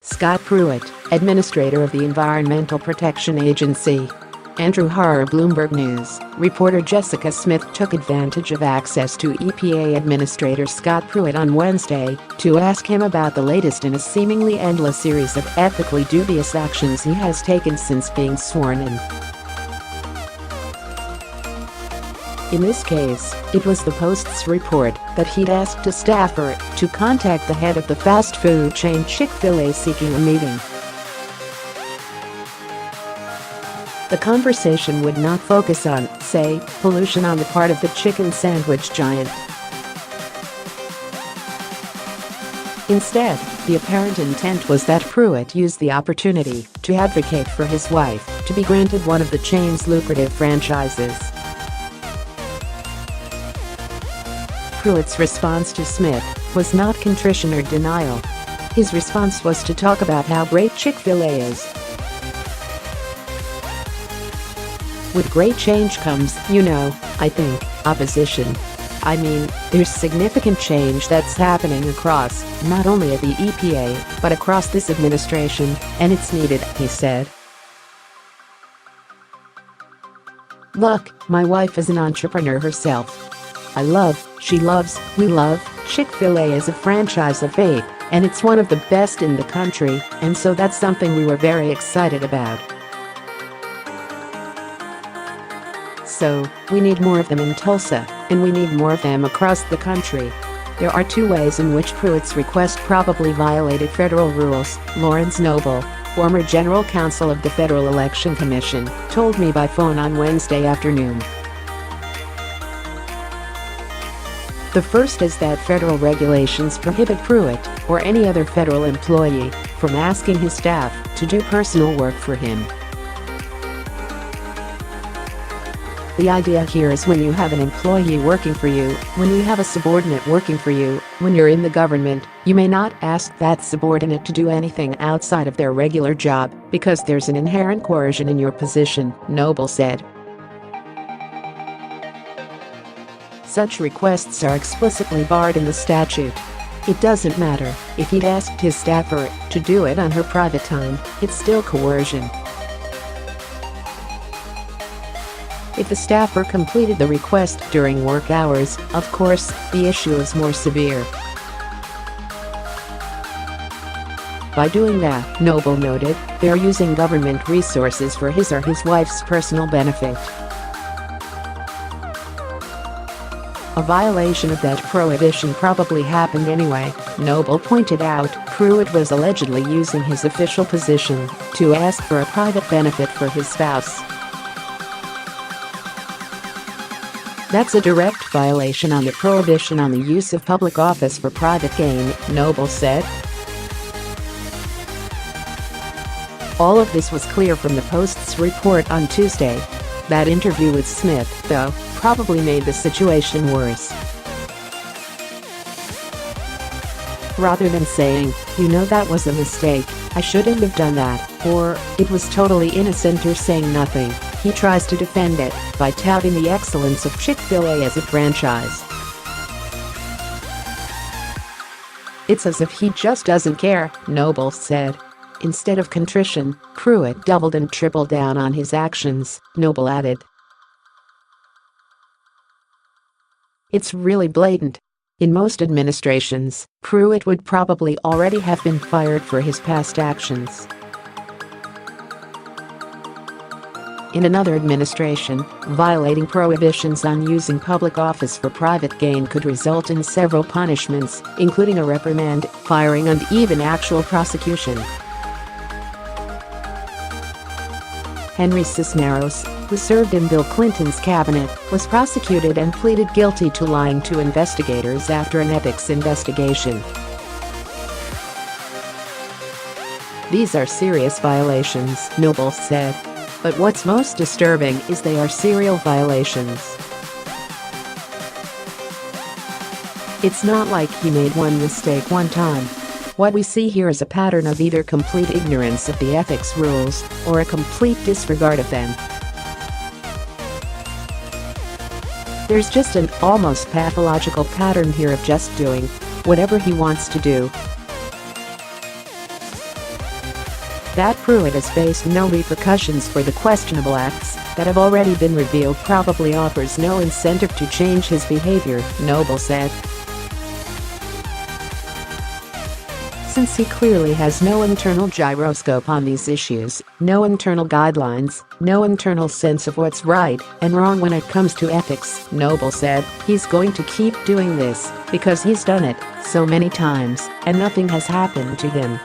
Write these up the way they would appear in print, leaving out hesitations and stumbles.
Scott Pruitt, administrator of the Environmental Protection Agency. Andrew Harrer, Bloomberg News. Reporter Jessica Smith took advantage of access to EPA Administrator Scott Pruitt on Wednesday to ask him about the latest in a seemingly endless series of ethically dubious actions he has taken since being sworn in. In this case, it was the Post's report that he'd asked a staffer to contact the head of the fast food chain Chick-fil-A seeking a meeting. The conversation would not focus on, say, pollution on the part of the chicken sandwich giant. Instead, the apparent intent was that Pruitt used the opportunity to advocate for his wife to be granted one of the chain's lucrative franchises. Pruitt's response to Smith was not contrition or denial. His response was to talk about how great Chick-fil-A is. With great change comes, I think, opposition. I mean, there's significant change that's happening across, not only at the EPA, but across this administration, and it's needed, he said. Look, my wife is an entrepreneur herself. We love Chick-fil-A as a franchise of 8, and it's one of the best in the country, and so that's something we were very excited about. So, we need more of them in Tulsa, and we need more of them across the country. There are 2 ways in which Pruitt's request probably violated federal rules, Lawrence Noble, former general counsel of the Federal Election Commission, told me by phone on Wednesday afternoon. The first is that federal regulations prohibit Pruitt, or any other federal employee, from asking his staff to do personal work for him. The idea here is when you have an employee working for you, when you have a subordinate working for you, when you're in the government, you may not ask that subordinate to do anything outside of their regular job because there's an inherent coercion in your position, Noble said. Such requests are explicitly barred in the statute. It doesn't matter if he'd asked his staffer to do it on her private time, it's still coercion. If the staffer completed the request during work hours, of course, the issue is more severe. By doing that, Noble noted, they're using government resources for his or his wife's personal benefit. A violation of that prohibition probably happened anyway, Noble pointed out. Pruitt was allegedly using his official position to ask for a private benefit for his spouse. That's a direct violation on the prohibition on the use of public office for private gain, Noble said. All of this was clear from the Post's report on Tuesday. That interview with Smith, though, probably made the situation worse. Rather than saying, that was a mistake, I shouldn't have done that, or, it was totally innocent or saying nothing, he tries to defend it by touting the excellence of Chick-fil-A as a franchise. It's as if he just doesn't care, Noble said. Instead of contrition, Pruitt doubled and tripled down on his actions, Noble added. It's really blatant. In most administrations, Pruitt would probably already have been fired for his past actions. In another administration, violating prohibitions on using public office for private gain could result in several punishments, including a reprimand, firing, and even actual prosecution. Henry Cisneros, who served in Bill Clinton's cabinet, was prosecuted and pleaded guilty to lying to investigators after an ethics investigation. These are serious violations, Noble said. But what's most disturbing is they are serial violations. It's not like he made one mistake one time. What we see here is a pattern of either complete ignorance of the ethics rules or a complete disregard of them. There's just an almost pathological pattern here of just doing whatever he wants to do. That Pruitt has faced no repercussions for the questionable acts that have already been revealed probably offers no incentive to change his behavior, Noble said. Since he clearly has no internal gyroscope on these issues, no internal guidelines, no internal sense of what's right and wrong when it comes to ethics, Noble said, he's going to keep doing this because he's done it so many times and nothing has happened to him.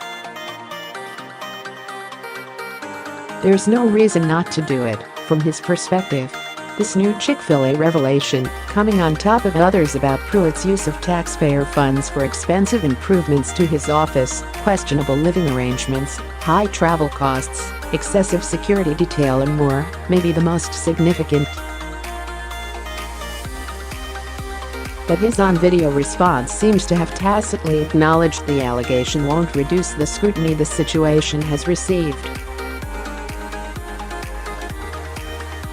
There's no reason not to do it, from his perspective. This new Chick-fil-A revelation, coming on top of others about Pruitt's use of taxpayer funds for expensive improvements to his office, questionable living arrangements, high travel costs, excessive security detail and more, may be the most significant. But his on-video response seems to have tacitly acknowledged the allegation won't reduce the scrutiny the situation has received.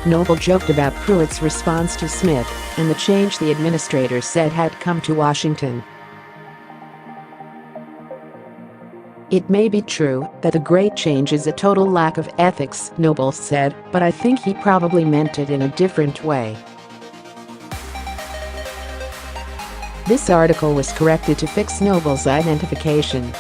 Noble joked about Pruitt's response to Smith and the change the administrator said had come to Washington. It may be true that the great change is a total lack of ethics, Noble said, but I think he probably meant it in a different way. This article was corrected to fix Noble's identification.